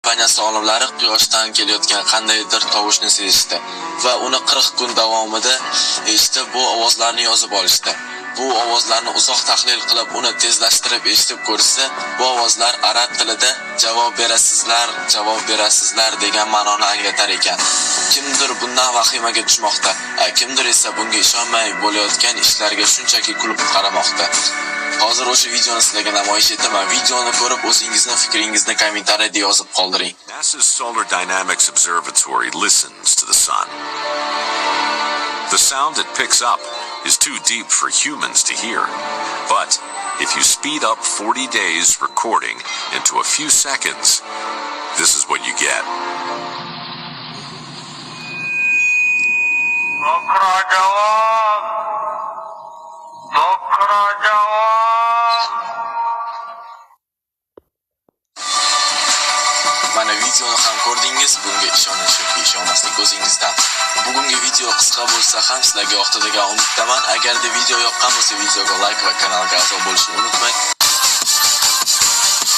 kompaniyasi olimlari Quyoshdan kelayotgan qandaydir tovushni sezishdi va uni 40 kun davomida eshitib, bu ovozlarni yozib olishdi. Bu ovozlarni uzoq tahlil qilib, uni tezlashtirib eshitib ko'rishsa, bu ovozlar arab tilida javob berasizlar degan ma'noni anglatar ekan. Kimdir bundan vahimaga tushmoqda, kimdir esa bunga ishonmay bo'layotgan ishlarga shunchaki kulib qaramoqda. Hozir o'sha videoni sizlarga namoyish etaman. Videoni ko'rib fikringizni kommentariyada yozib qoldiring. NASA's Solar Dynamics Observatory listens to the sun. The sound it picks up is too deep for humans to hear. But if you speed up 40 days recording into a few seconds, this is what you get. Mana videoni ham ko'rdingiz, bunga ishonish yoki ishonmaslik o'zingizdan. Bugungi video qisqa bo'lsa ham sizlarga yoqdi degan umiddaman. Agarda video yoqqan bo'lsa, videoga like va kanalga a'zo bo'lishni unutmang.